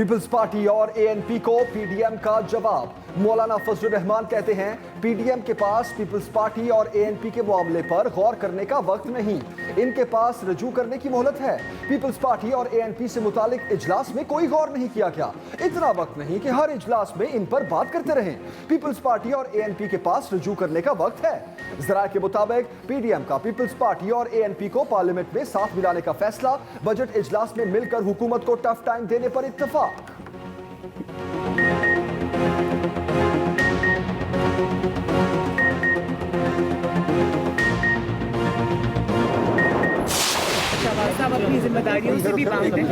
Peoples party और ANP को PDM का जवाब। मौलाना फजलुर रहमान कहते हैं पीडीएम के पास पीपल्स पार्टी और एएनपी के मामले पर गौर करने का वक्त नहीं, इनके पास रजू करने की मोहलत है। पीपल्स पार्टी और एएनपी से मुतालिक इजलास में कोई गौर नहीं किया गया, इतना वक्त नहीं कि हर इजलास में इन पर बात करते रहें। पीपल्स पार्टी और एएनपी के पास रजू करने का वक्त है। जरा के मुताबिक पीडीएम का पीपल्स पार्टी और एएनपी को पार्लियामेंट में साथ मिलाने का फैसला, बजट इजलास में मिलकर हुकूमत को टफ टाइम देने पर इत्तेफाक। साहब अपनी जिम्मेदारियों से भी बाहर हैं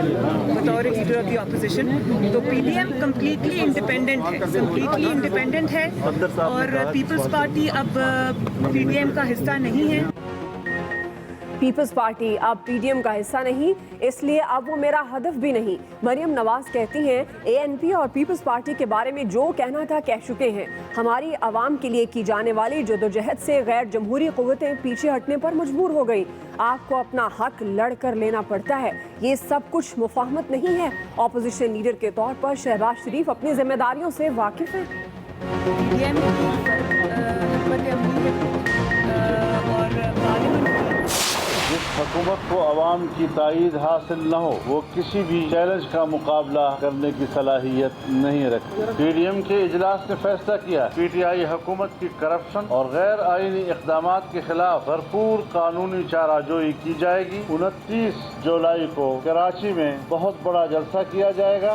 बतौर लीडर ऑफ द ऑपोजिशन। तो पीडीएम कम्प्लीटली इंडिपेंडेंट है और पीपल्स पार्टी अब पीडीएम का हिस्सा नहीं है। पीपल्स पार्टी अब पीडीएम का हिस्सा नहीं, इसलिए अब वो मेरा हदफ भी नहीं। मरियम नवाज कहती हैं एएनपी और पीपल्स पार्टी के बारे में जो कहना था कह चुके हैं। हमारी आवाम के लिए की जाने वाली जदोजहद से गैर जमहूरी क़ुव्वतें पीछे हटने पर मजबूर हो गई। आपको अपना हक लड़ कर लेना पड़ता है, ये सब कुछ मुफाहमत नहीं है। ऑपोजिशन लीडर के तौर पर शहबाज शरीफ अपनी जिम्मेदारियों से वाकिफ हैं। जिस हुकूमत को अवाम की ताईद हासिल न हो वो किसी भी चैलेंज का मुकाबला करने की सलाहियत नहीं रखती। पीडीएम के इजलास ने फैसला किया पीटीआई हुकूमत की करप्शन और गैर आईनी इक़दामात के खिलाफ भरपूर कानूनी चाराजोई की जाएगी। 29 जुलाई को कराची में बहुत बड़ा जलसा किया जाएगा।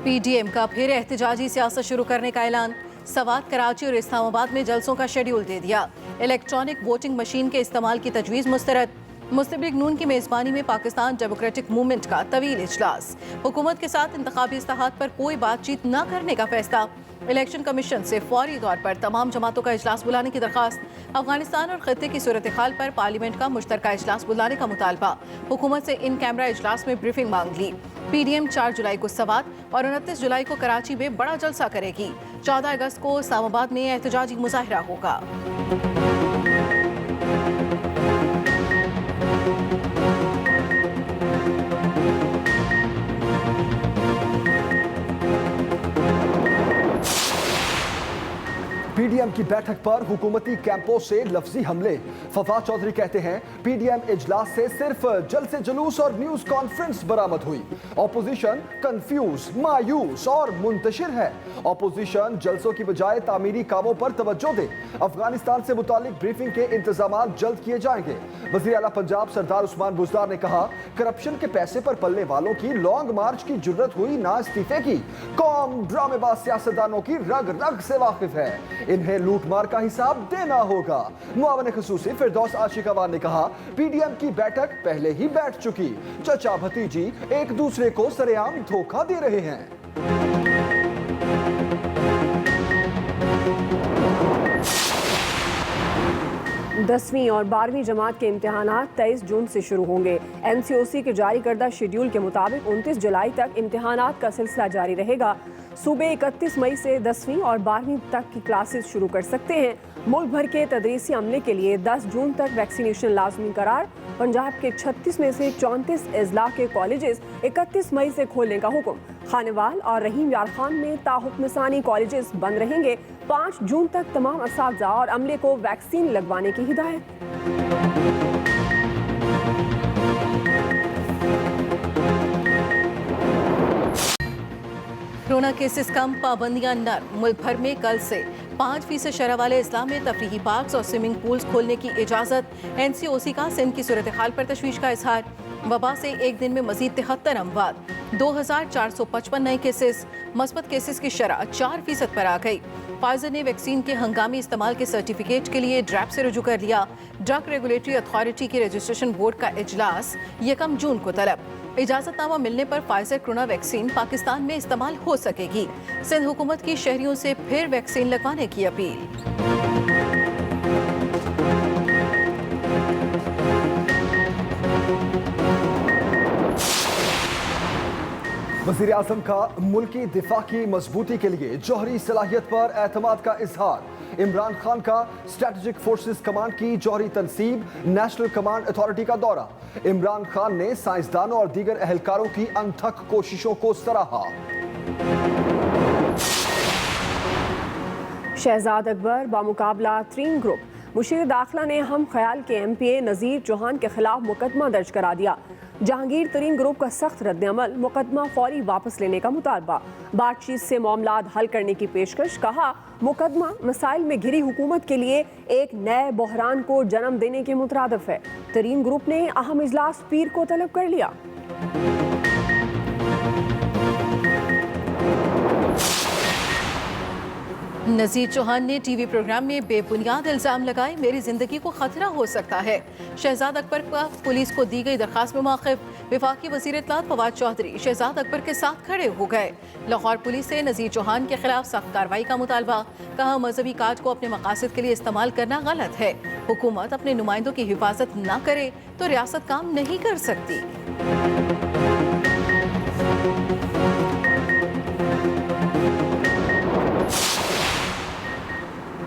पीडीएम का फिर एहतजाजी सियासत शुरू करने का ऐलान। सवात, कराची और इस्लामाबाद में जलसों का शेड्यूल दे दिया। इलेक्ट्रॉनिक वोटिंग मशीन के इस्तेमाल की तजवीज़ मुस्तरद। मुस्लिम लीग नून की मेज़बानी में पाकिस्तान डेमोक्रेटिक मूवमेंट का तवील इजलास। हुकूमत के साथ इंतखाबी इस्लाहात पर कोई बातचीत न करने का फैसला। इलेक्शन कमीशन से फौरी तौर पर तमाम जमातों का इजलास बुलाने की दरख्वास्त। अफगानिस्तान और खत्ते की सूरत हाल पर पार्लियामेंट का मुश्तरका इजलास बुलाने का मुतालबा। हुकूमत से इन कैमरा इजलास में ब्रीफिंग मांग ली। पीडीएम 4 जुलाई को सवात और 29 जुलाई को कराची में बड़ा जलसा करेगी। 14 अगस्त को इस्लामाबाद में एहतजाजी मुजाहिरा होगा। पीडीएम की बैठक पर हुकूमती कैंपों से लफ्जी हमले। फवाद चौधरी कहते हैं पीडीएम इजलास से सिर्फ जलसे जुलूस और न्यूज कॉन्फ्रेंस बरामद हुई। ऑपोजिशन कंफ्यूज, मायूस और मुंतशिर है। ऑपोजिशन जलसों की बजाय तामीरी कामों पर तवज्जो दे। अफगानिस्तान से मुतालिक ब्रीफिंग के इंतजाम जल्द किए जाएंगे। वज़ीर आला पंजाब सरदार उस्मान बुज़दार ने कहा करप्शन के पैसे पर पलने वालों की लॉन्ग मार्च की जुर्रत हुई ना इस्तीफे की। कौम ड्रामेबाज सियासतदानों की रग रग से वाकिफ है, इन्हें लूटमार का हिसाब देना होगा। मुआवन खुसूसी फिरदौस आशिकावान ने कहा पीडीएम की बैठक पहले ही बैठ चुकी, चचा भतीजी एक दूसरे को सरेआम धोखा दे रहे हैं। 10वीं और 12वीं जमात के इम्तिहानात 23 जून से शुरू होंगे। एनसीओसी के जारी करदा शेड्यूल के मुताबिक 29 जुलाई तक इम्तिहानात का सिलसिला जारी रहेगा। सूबे 31 मई से 10वीं और 12वीं तक की क्लासेस शुरू कर सकते हैं। मुल्क भर के तदरीसी अमले के लिए 10 जून तक वैक्सीनेशन लाजमी करार। पंजाब के 36 में से 34 अजला के कॉलेजेस 31 मई से खोलने का हुक्म। खानेवाल और रहीम यार खान में ताहुक्मसानी कॉलेजेस बंद रहेंगे। 5 जून तक तमाम असातिज़ा और अमले को वैक्सीन लगवाने की हिदायत। कोरोना केसेस कम, पाबंदियां नरम। मुल्क भर में कल से 5% शरह वाले इस्लाम में तफरीही पार्क्स और स्विमिंग पूल्स खोलने की इजाज़त। एनसीओसी का सिंध की सूरत हाल पर तशवीश का इजहार। वबा से एक दिन में मजीद 73 अमवात, 2455 नए केसेस। मस्बत केसेस की शरह 4% पर आ गई। फाइजर ने वैक्सीन के हंगामी इस्तेमाल के सर्टिफिकेट के लिए ड्रैप से रुजू कर लिया। ड्रग रेगुलेटरी अथॉरिटी के रजिस्ट्रेशन बोर्ड का इजलास 1 जून को तलब। इजाजतनामा मिलने पर फाइजर कोरोना वैक्सीन पाकिस्तान में इस्तेमाल हो सकेगी। सिंध हुकूमत की शहरियों से फिर वैक्सीन लगवाने की अपील। वज़ीर आज़म का मुल्की दिफा की मजबूती के लिए जौहरी सलाहियत पर एतमाद का इजहार। इमरान खान का स्ट्रेटेजिक फोर्सेस कमांड की जौहरी तनसीब, नेशनल कमांड अथॉरिटी का दौरा। इमरान खान ने साइंसदानों और दीगर अहलकारों की अनथक कोशिशों को सराहा। शहजाद अकबर बामुकाबला तरीन ग्रुप। मुशीर दाखिला ने हम ख्याल के MPA नज़ीर चौहान के खिलाफ मुकदमा दर्ज करा दिया। जहांगीर तरीन ग्रुप का सख्त रद्दअमल, मुकदमा फौरी वापस लेने का मुतालबा। बातचीत से मामला हल करने की पेशकश। कहा मुकदमा मसाइल में घिरी हुकूमत के लिए एक नए बहरान को जन्म देने के मुतरादिफ है। तरीन ग्रुप ने अहम इजलास पीर को तलब कर लिया। नज़ीर चौहान ने टीवी प्रोग्राम में बेबुनियाद इल्ज़ाम लगाए, मेरी जिंदगी को खतरा हो सकता है। शहजाद अकबर का पुलिस को दी गई दरखास्त में मौक़िफ़। वफाकी वज़ीर इत्तलात फवाद चौधरी शहजाद अकबर के साथ खड़े हो गए। लाहौर पुलिस से नज़ीर चौहान के खिलाफ सख्त कार्रवाई का मुतालबा। कहा मजहबी कार्ड को अपने मकासद के लिए इस्तेमाल करना गलत है। हुकूमत अपने नुमाइंदों की हिफाजत न करे तो रियासत काम नहीं कर सकती।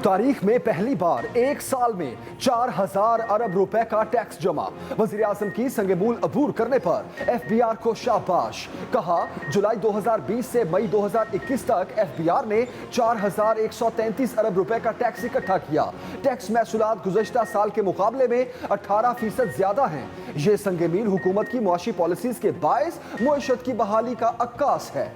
तारीख में पहली बार एक साल में 4000 अरब रुपए का टैक्स जमा। वज़ीर आज़म की संगमूल अबूर करने पर FBR को शाबाश। कहा जुलाई 2020 से मई 2021 तक FBR ने 4133 अरब रुपए का टैक्स इकट्ठा किया। टैक्स महसूलात गुज़श्ता साल के मुकाबले में 18% ज्यादा हैं। ये संगमील हुकूमत की मुआशी पॉलिसीज के बायस मुईशत की बहाली का अक्कास है।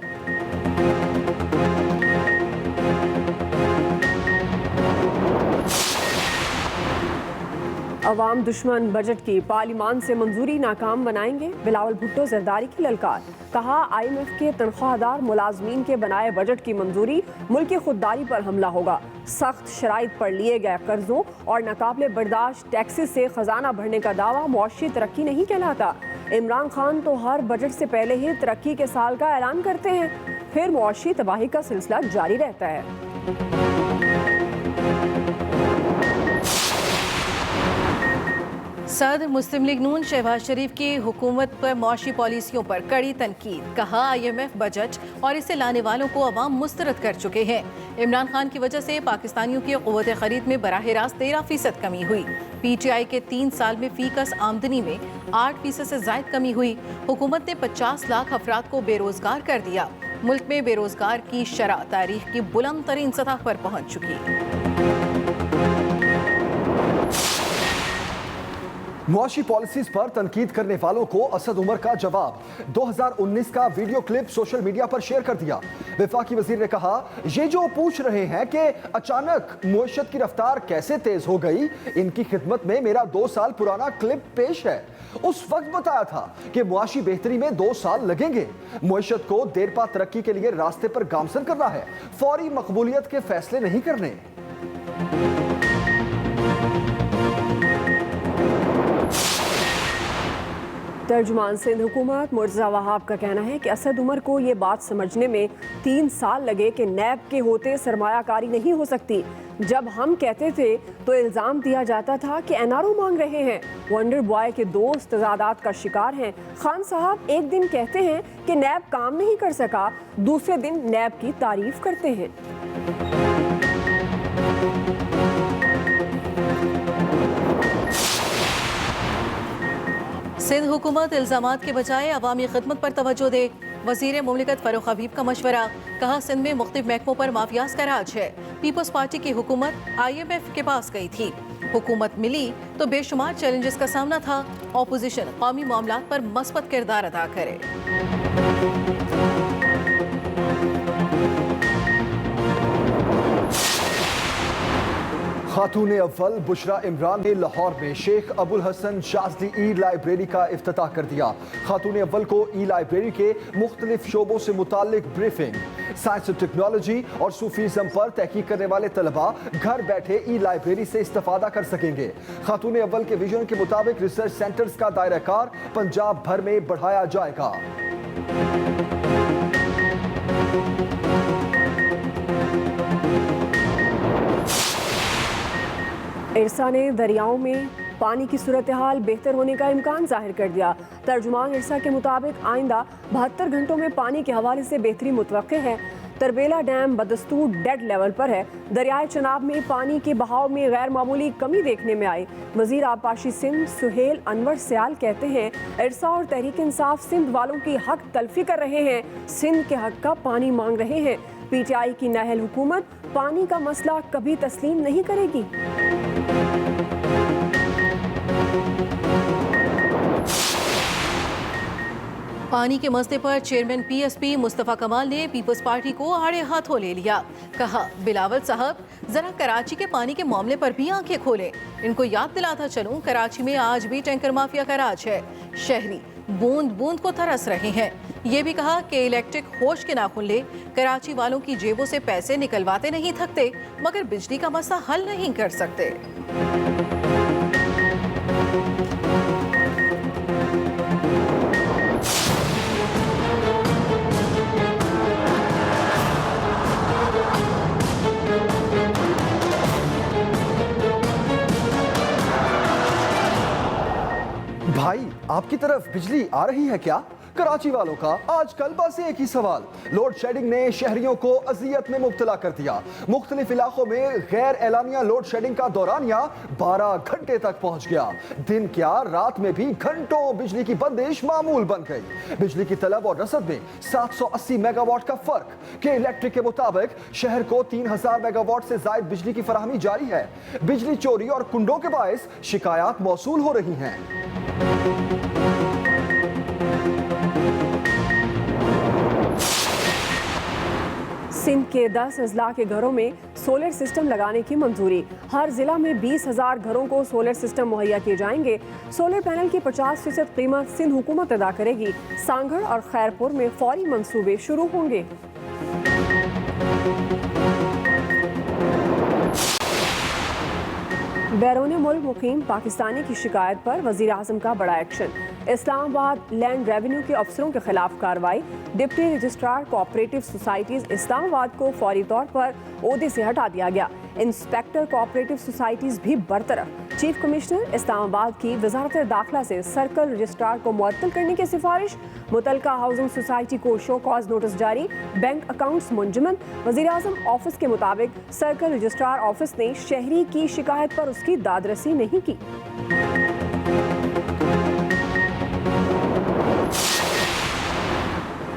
अवाम दुश्मन बजट की पार्लिमान से मंजूरी नाकाम बनाएंगे। बिलावल भुट्टो जरदारी की ललकार। कहा IMF के तनख्वाहदार मुलाजमीन के बनाए बजट की मंजूरी मुल्की खुददारी पर हमला होगा। सख्त शराइत पर लिए गए कर्जों और नाकाबिले बर्दाश्त टैक्सेस से खजाना भरने का दावा मुआशी तरक्की नहीं कहलाता। इमरान खान तो हर बजट से पहले ही तरक्की के साल का ऐलान करते हैं, फिर मुआशी तबाही का सिलसिला जारी रहता है। सदर मुस्लिम लीग नून शहबाज शरीफ की हुकूमत पर मुआशी पॉलिसियों पर कड़ी तनकीद। कहा IMF बजट और इसे लाने वालों को अवाम मुस्तरद कर चुके हैं। इमरान खान की वजह से पाकिस्तानियों की क़ुव्वत ख़रीद में बराह रास्त 13% कमी हुई। PTI के 3 साल में फीकस आमदनी में 8% से ज़ायद कमी हुई। हुकूमत ने 50 लाख अफराद को बेरोजगार कर दिया। मुल्क में बेरोजगार की शरह तारीख की बुलंद तरीन सतह पर पहुँच चुकी। मुआशी पॉलिसीज पर तनकीद करने वालों को असद उमर का जवाब। 2019 का वीडियो क्लिप सोशल मीडिया पर शेयर कर दिया। वफाकी वजीर ने कहा ये जो पूछ रहे हैं कि अचानक मुईशत की रफ्तार कैसे तेज हो गई, इनकी खिदमत में मेरा 2 साल पुराना क्लिप पेश है। उस वक्त बताया था कि मुआशी बेहतरी में 2 साल लगेंगे। मुईशत को देरपा तरक्की के लिए रास्ते पर गामसन करना है, फौरी मकबूलियत के फैसले नहीं करने। तर्जुमान सिंध हुकूमत मुर्तज़ा वहाब का कहना है कि असद उमर को ये बात समझने में 3 साल लगे कि नैब के होते सरमायाकारी नहीं हो सकती। जब हम कहते थे तो इल्ज़ाम दिया जाता था कि NRO मांग रहे हैं। वंडर बॉय के दोस्त तजादात का शिकार हैं। खान साहब एक दिन कहते हैं कि नैब काम नहीं कर सका, दूसरे दिन नैब की तारीफ करते हैं। सिंध हुकूमत इल्ज़ामात के बजाय अवामी खिदमत पर तवज्जो दे। वज़ीर मुमलिकत फ़ारूक हबीब का मशवरा। कहा सिंध में मुख्तलिफ महकमों पर माफियाज का राज है। पीपल्स पार्टी की हुकूमत IMF के पास गई थी, हुकूमत मिली तो बेशुमार चैलेंजेस का सामना था। ऑपोजिशन कौमी मामलात पर मस्बत किरदार अदा करे। खातून अव्वल बुशरा इमरान ने लाहौर में शेख अबुल हसन शाज़ली ई लाइब्रेरी का इफ्तिताह कर दिया। खातून अव्वल को ई लाइब्रेरी के मुख्तलिफ शोबों से मुताल्लिक ब्रीफिंग। साइंस और टेक्नोलॉजी और सूफीज़म पर तहकीक करने वाले तलबा घर बैठे ई लाइब्रेरी से इस्तेफादा कर सकेंगे। खातून अव्वल के विजन के मुताबिक रिसर्च सेंटर्स का दायरा कार पंजाब भर में बढ़ाया जाएगा। इरसा ने दरियाओं में पानी की सूरत हाल बेहतर होने का इम्कान जाहिर कर दिया। तर्जुमान इरसा के मुताबिक आइंदा 72 घंटों में पानी के हवाले से बेहतरी मुतवक्के है। तरबेला डैम बदस्तूर डेड लेवल पर है। दरियाए चनाब में पानी के बहाव में गैर मामूली कमी देखने में आई। वजीर आबपाशी सिंध सुहेल अनवर सयाल कहते हैं इरसा और तहरीक इंसाफ सिंध वालों की हक तलफी कर रहे हैं, सिंध के हक का पानी मांग रहे हैं। पीटीआई की नाअहल हुकूमत पानी का मसला कभी तस्लीम नहीं करेगी। पानी के मसले पर चेयरमैन पीएसपी मुस्तफा कमाल ने पीपल्स पार्टी को आड़े हाथों ले लिया। कहा बिलावल साहब जरा कराची के पानी के मामले पर भी आंखें खोलें। इनको याद दिलाता चलूं कराची में आज भी टैंकर माफिया का राज है। शहरी बूंद बूंद को तरस रहे हैं। ये भी कहा कि इलेक्ट्रिक होश के नाखून ले कराची वालों की जेबों से पैसे निकलवाते नहीं थकते, मगर बिजली का मसला हल नहीं कर सकते। भाई आपकी तरफ बिजली आ रही है क्या? कराची वालों का आजकल बस एक ही सवाल। लोड शेडिंग ने शहरियों को अजियत में मुब्तला कर दिया। मुख्तलिफ इलाकों में गैर एलानिया लोड शेडिंग का दौरानिया 12 घंटे तक पहुंच गया। दिन क्या रात में भी घंटों बिजली की बंदिश मामूल बन गई। बिजली की तलब और रसद में 780 मेगावाट का फर्क। के इलेक्ट्रिक के मुताबिक शहर को 3000 मेगावाट से जायद बिजली की फराहमी जारी है। बिजली चोरी और कुंडों के बायस शिकायत मौसूल हो रही हैं। सिंध के 10 अजला के घरों में सोलर सिस्टम लगाने की मंजूरी। हर जिला में 20,000 घरों को सोलर सिस्टम मुहैया किए जाएंगे। सोलर पैनल की 50% कीमत सिंध हुकूमत अदा करेगी। सांगड़ और खैरपुर में फौरी मंसूबे शुरू होंगे। बैरून मुल्क मुकीम पाकिस्तानी की शिकायत पर वजीर आजम का बड़ा एक्शन। इस्लामाबाद लैंड रेवेन्यू के अफसरों के खिलाफ कार्रवाई। Deputy registrar cooperative societies Islamabad को फौरी तौर पर ओहदे से हटा दिया गया। इंस्पेक्टर कोऑपरेटिव सोसाइटीज भी बरतरफ। चीफ कमिश्नर इस्लामाबाद की वजारत दाखिला से सर्कल रजिस्ट्रार को मुअत्तल करने की सिफारिश। मुतलका हाउसिंग सोसाइटी को शो कॉज नोटिस जारी। बैंक अकाउंट्स मुंजमद। वजीर आजम ऑफिस के मुताबिक सर्कल रजिस्ट्रार ऑफिस ने शहरी की शिकायत पर उसकी दादरसी नहीं की।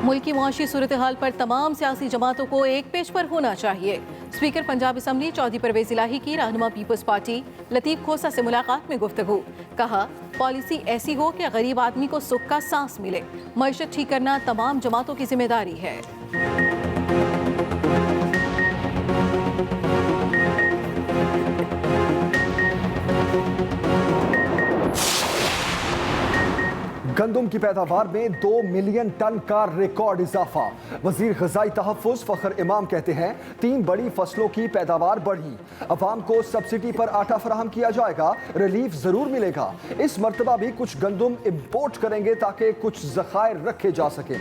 मुल्क की मुआशी सूरत हाल पर तमाम सियासी जमातों को एक पेज पर होना चाहिए। स्पीकर पंजाब असम्बली चौधरी परवेज इलाही की रहनुमा पीपल्स पार्टी लतीफ खोसा से मुलाकात में गुफ्तगू। कहा पॉलिसी ऐसी हो कि गरीब आदमी को सुख का सांस मिले। मईशत ठीक करना तमाम जमातों की जिम्मेदारी है। गंदम की पैदावार में 2 मिलियन टन का रिकॉर्ड इजाफा। वजीर ग़िज़ाई तहफ़्फ़ुज़ फ़खर इमाम कहते हैं 3 बड़ी फसलों की पैदावार बढ़ी। अवाम को सब्सिडी पर आटा फराहम किया जाएगा, रिलीफ जरूर मिलेगा। इस मरतबा भी कुछ गंदम इम्पोर्ट करेंगे ताकि कुछ ज़खायर रखे जा सकें।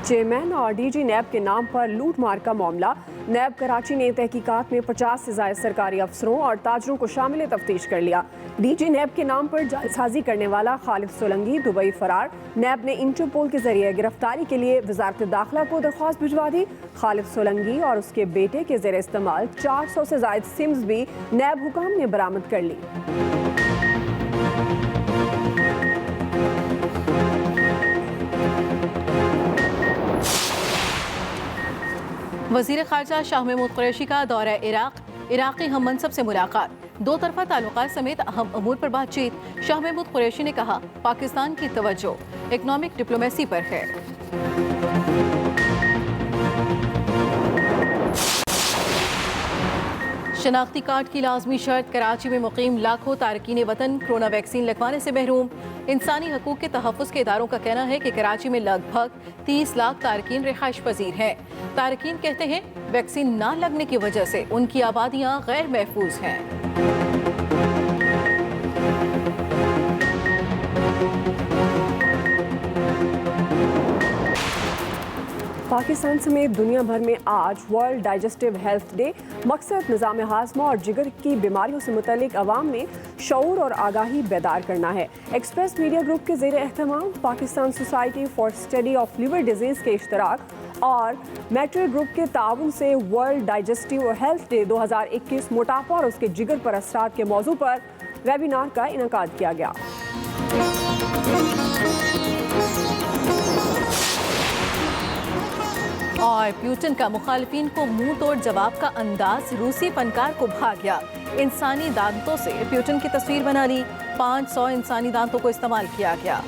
चेयरमैन और डीजी नैब के नाम पर लूट मार का मामला। नैब कराची ने तहकीकात में 50 से ज्यादा सरकारी अफसरों और ताजरों को शामिल तफ्तीश कर लिया। डीजी नैब के नाम पर जालसाजी करने वाला खालिद सोलंगी दुबई फरार। नैब ने इंटरपोल के जरिए गिरफ्तारी के लिए वजारत दाखिला को दरख्वास्त भिजवा दी। खालिद सोलंगी और उसके बेटे के ज़ेर इस्तेमाल 400 से ज्यादा सिम्स भी नैब हुकाम ने बरामद कर ली। वजीर खारजा शाह महमूद कुरैशी का दौरा इराक। इराकी हम मनसब से मुलाकात। 2 तरफा ताल्लुकात समेत अहम अमूर पर बातचीत। शाह महमूद कुरैशी ने कहा पाकिस्तान की तवज्जो इकनॉमिक डिप्लोमेसी पर है। शनाख्ती कार्ड की लाजमी शर्त। कराची में मुकीम लाखों तारकीन वतन कोरोना वैक्सीन लगवाने से महरूम। इंसानी हकूक के तहफ़्फ़ुज़ के इदारों का कहना है कि कराची में लगभग 30 लाख तारकीन रिहाइश पजीर हैं। तारकीन कहते हैं वैक्सीन ना लगने की वजह से उनकी आबादियाँ गैर महफूज हैं। पाकिस्तान समेत दुनिया भर में आज वर्ल्ड डाइजेस्टिव हेल्थ डे। मकसद निज़ाम हाज़मा और जिगर की बीमारियों से मुतल्लिक अवाम में शऊर और आगाही बेदार करना है। एक्सप्रेस मीडिया ग्रुप के ज़ेर एहतमाम Pakistan society for study of liver disease के इश्तराक और मैट्रिक ग्रुप के ताउन से वर्ल्ड डाइजेस्टिव हेल्थ डे 2021 मोटापा और उसके जिगर पर असरात के मौजू पर वेबिनार का इनेकाद किया गया। और प्यूटन का मुखालिफिन को मुंह तोड़ जवाब का अंदाज रूसी फनकार को भा गया। इंसानी दांतों से प्यूटन की तस्वीर बना ली। 500 इंसानी दांतों को इस्तेमाल किया गया।